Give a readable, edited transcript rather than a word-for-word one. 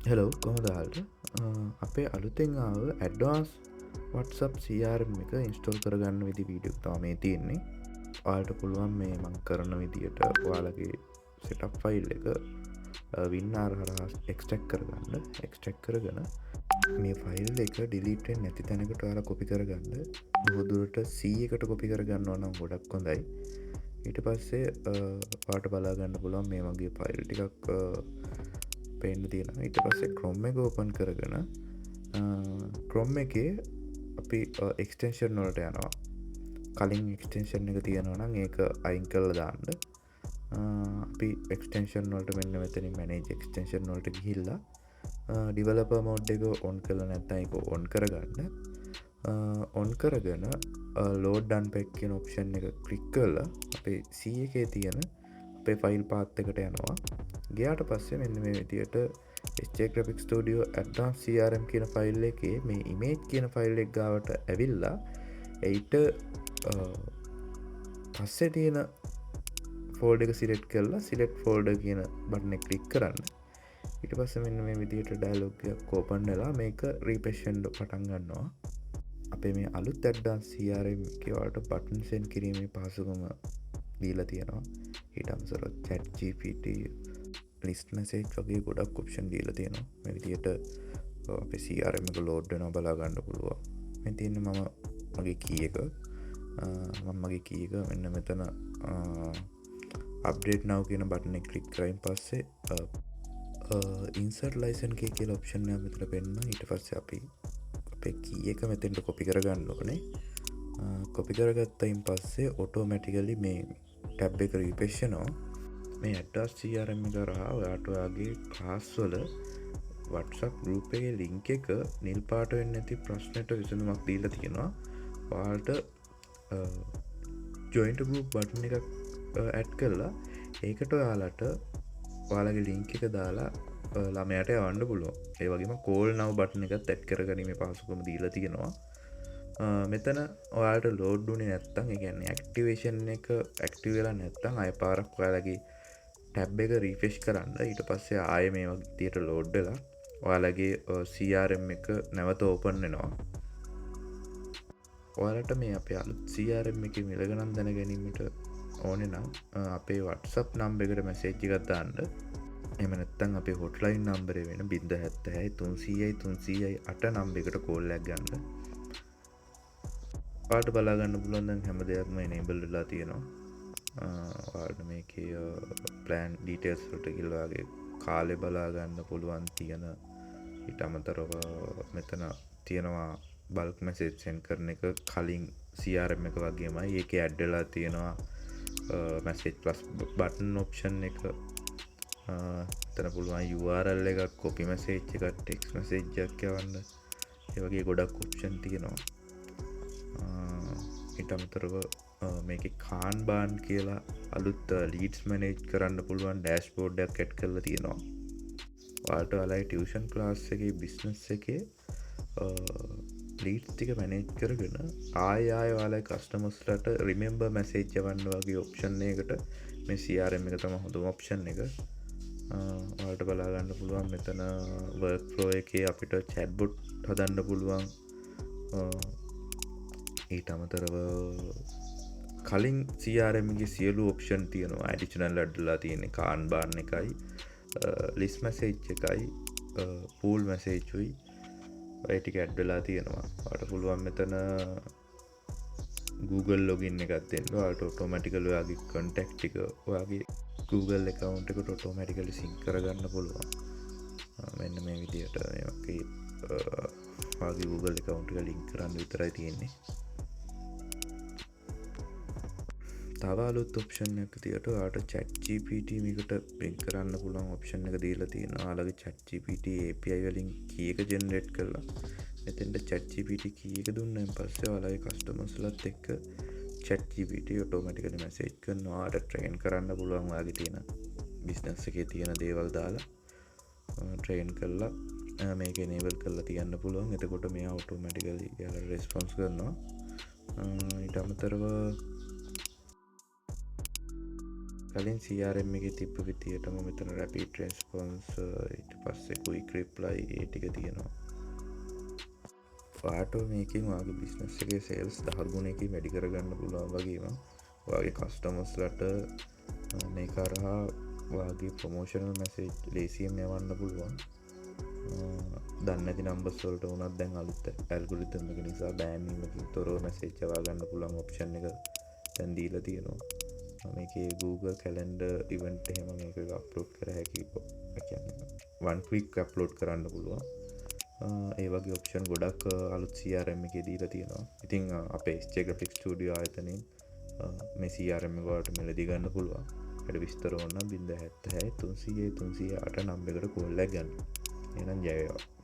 Hello කොහොදාල්ට අපේ අලුතෙන් ආව ඇඩ්වාන්ස් WhatsApp CRM එක ඉන්ස්ටෝල් කරගන්න විදි වීඩියෝ තාමේ තියෙන්නේ. ඔයාලට පුළුවන් මේ මං කරන විදියට ඔයාලගේ සෙටප් ෆයිල් එක වින්නාර් හරහා එක්ස්ට්‍රැක්ට් කරගන්න. එක්ස්ට්‍රැක්ට් කරගෙන මේ ෆයිල් එක ඩිලීට් වෙන්නේ නැති තැනකට ඔයාලා කොපි කරගන්න. බොහෝදුරට C එකට කොපි කරගන්නවා නම් ගොඩක් හොඳයි. ඊට පස්සේ ඔයාලට බලා ගන්න පුළුවන් මේ වගේ ෆයිල් ටිකක් පේන්න තියෙන. ඊට පස්සේ ක්‍රොම් එක ඕපන් කරගෙන ක්‍රොම් එකේ අපි එක්ස්ටෙන්ෂන් වලට යනවා. කලින් එක්ස්ටෙන්ෂන් එක තියෙනවා නම් ඒක අයින් කරලා දාන්න. අපි එක්ස්ටෙන්ෂන් වලට මෙන්න මෙතනින් මැනේජ් එක්ස්ටෙන්ෂන් වලට ගිහිල්ලා ඩිවෙලොපර් මෝඩ් එක ඔන් කරලා නැත්නම් ඒක ඔන් කරගන්න. ඔන් කරගෙන ලෝඩ් අන්පැක් කියන ඔප්ෂන් එක ක්ලික් කරලා අපේ C එකේ තියෙන අපේ ෆයිල් පාත් එකට යනවා. ගියාට පස්සේ මෙන්න මේ විදියට HJ Graphic Studio Advanced CRM කියන ෆයිල් එකේ මේ image කියන ෆයිල් එක ගාවට ඇවිල්ලා ඒට පස්සේ තියෙන ෆෝල්ඩර් එක සිලෙක්ට් කරලා select folder කියන බටන් එක ක්ලික් කරන්න. ඊට පස්සේ මෙන්න මේ විදියට ඩයලොග් එකක් ඕපන් වෙලා මේක රීෆ්‍රෙෂ් වෙන්න පටන් ගන්නවා. අපේ මේ අලුත් ඇඩ්වාන්ස් CRM එකේ වලට බටන් සෙන්ඩ් කිරීමේ පහසුකම දීලා තියෙනවා. ඊට අමතරව chat GPT ලිස්ට් මැසේජ් වගේ ගොඩක් ඔප්ෂන් දීලා තියෙනවා. මේ විදියට අපේ CRM එක ලෝඩ් වෙනවා බලා ගන්න පුළුවන්. මේ තියෙන්නේ මම මගේ කී එක මගේ කී එක මෙන්න මෙතන අප්ඩේට් now කියන බටන් එක ක්ලික් කරයින් පස්සේ insert license key කියලා ඔප්ෂන් එක මෙතන පෙන්නනවා. ඊට පස්සේ අපි අපේ කී එක මෙතෙන්ට කොපි කරගන්න ඕනේ. කොපි කරගත්තයින් පස්සේ ඔටෝමැටිකලි මේ ටැබ් එක රීෆ්‍රෙෂ් වෙනවා. මේ ඇඩ්වාන්ස් CRM එක කරා ඔයාට ඔයාගේ ක්ලාස් වල WhatsApp group එකේ link එක නිල් පාට වෙන්නේ නැති ප්‍රශ්නෙට විසඳුමක් දීලා තියෙනවා. ඔයාලට join to group button එකක් add කරලා ඒකට ඔයාලට ඔයාලගේ link එක දාලා ළමයාට යවන්න පුළුවන්. ඒ වගේම call now button එකත් add කරගැනීමේ පහසුකම දීලා තියෙනවා. මෙතන ඔයාලට ලෝඩ් වුණේ නැත්තම් ඒ කියන්නේ ඇක්ටිවේෂන් එක ඇක්ටිව් වෙලා නැත්තම් ආය පාරක් ඔයාලගේ ටැබ් එක රීෆ්‍රෙෂ් කරන්න. ඊට පස්සේ ආයෙ මේ වගේ විදියට ලෝඩ් වෙලා ඔයාලගේ CRM එක නැවත ඕපන් වෙනවා. ඔයාලට මේ අපේ අලුත් CRM එකේ මිල ගණන් දැන ගැනීමට ඕනේ නම් අපේ WhatsApp නම්බර් එකට මැසේජ් එකක් දාන්න. එහෙම නැත්නම් අපේ hotline නම්බරේ වෙන 076 300යි 308 නම්බර් එකට කෝල් එකක් ගන්න. ඔයාලට බලා ගන්න පුළුවන් දැන් හැම දෙයක්ම enable වෙලා තියෙනවා. ඔයාලට මේකේ plan details වලට ගිහලා ඔයාගේ කාලේ බලා ගන්න පුළුවන් තියෙන. ඊට අමතරව මෙතන තියෙනවා bulk message send කරන එක කලින් CRM එක වගේමයි. ඒකේ add වෙලා තියෙනවා message plus button option එක. එතන පුළුවන් URL එකක් copy message එකක් text message එකක් යවන්න. ඒ වගේ ගොඩක් option තියෙනවා. ඊට අමතරව මේකේ කාන්බාන් කියලා අලුත් ලීඩ්ස් මැනේජ් කරන්න පුළුවන් ඩෑෂ්බෝඩ් එකක් ඇඩ් කරලා තියෙනවා. ඔයාලට ඔයාලගේ ටියුෂන් ක්ලාස් එකේ බිස්නස් එකේ ලීඩ්ස් ටික මැනේජ් කරගෙන ආයෙ ඔයාලගේ කස්ටමර්ස්ලාට රිමෙම්බර් මැසේජ් යවන්න වගේ ඔප්ෂන් එකකට මේ CRM එක තමයි හොඳම ඔප්ෂන් එක. ඔයාලට බලා ගන්න පුළුවන් මෙතන වර්ක් ෆ්ලෝ එකේ අපිට chat bot හදන්න පුළුවන්. ඊට අමතරව කලින් CRM එකේ සියලු ඔප්ෂන් තියෙනවා. ඇඩිෂනල් ඇඩ්ලා තියෙන්නේ කාන්බාන් එකයි, ලිස්ට් මැසේජ් එකයි, පූල් මැසේජ් උයි ඔය ටික ඇඩ් වෙලා තියෙනවා. ඔයාලට පුළුවන් මෙතන Google login එකක් දෙන්න. ඔයාලට ඔටෝමැටිකලි ඔයාගේ contact ටික ඔයාගේ Google account එකට ඔටෝමැටිකලි sync කරගන්න පුළුවන්. මෙන්න මේ විදියට මේ වගේ ඔයාගේ Google account එක link කරන්න විතරයි තියෙන්නේ. තව අලුත් ඔප්ෂන් එකක් තියට ඔයාලට chat GPT මේකට ලින්ක් කරන්න පුළුවන් ඔප්ෂන් එක දීලා තියෙනවා. ඔයාලගේ chat GPT API වලින් කී එක ජෙනරේට් කරලා මෙතෙන්ට chat GPT කී එක දුන්නාන් පස්සේ ඔයාලගේ කස්ටමර්ස්ලාත් එක්ක chat GPT ඔටෝමැටිකලි මැසේජ් කරනවා. ඔයාලට ට්‍රේන් කරන්න පුළුවන් ඔයාගේ තියෙන බිස්නස් එකේ තියෙන දේවල් දාලා ට්‍රේන් කරලා මේක enable කරලා තියන්න පුළුවන්. එතකොට මෙයා ඔටෝමැටිකලි එයාලට රෙස්පොන්ස් කරනවා. ඊට අමතරව කලින් CRM එකේ තිබ්බ විදියටම මෙතන rapid response ඊට පස්සේ quick reply ඒ ටික තියෙනවා. ඔයාට මේකෙන් ඔයාගේ බිස්නස් එකේ සේල්ස් 10 ගුණයකින් වැඩි කරගන්න පුළුවන් වගේම ඔයාගේ කස්ටමර්ස්ලට මේ කරහා ඔයාගේ ප්‍රොමෝෂනල් මැසේජ් ලේසියෙන් යවන්න පුළුවන්. දන්නේ නැති නම්බර්ස් වලට උනත් දැන් අලුත් ඇල්ගොරිතම් එක නිසා බෑනින් එකකින් තොරව මැසේජ් යවා ගන්න පුළුවන් ඔප්ෂන් එක දැන් දීලා තියෙනවා. මේකේ Google Calendar event එහෙම මේක අප්ලෝඩ් කර හැකි. ඒ කියන්නේ one click අප්ලෝඩ් කරන්න පුළුවන්. ඒ වගේ ඔප්ෂන් ගොඩක් අලුත් CRM එකේ දීලා තියෙනවා. ඉතින් අපේ Graphic Studio ආයතනයෙන් මේ CRM එක වලට මිලදී ගන්න පුළුවන්. ඒකට විස්තර ඕන නම් 076 300 308 නම්බරයකට කෝල් එක ගන්න. එහෙනම් ජය වේවා.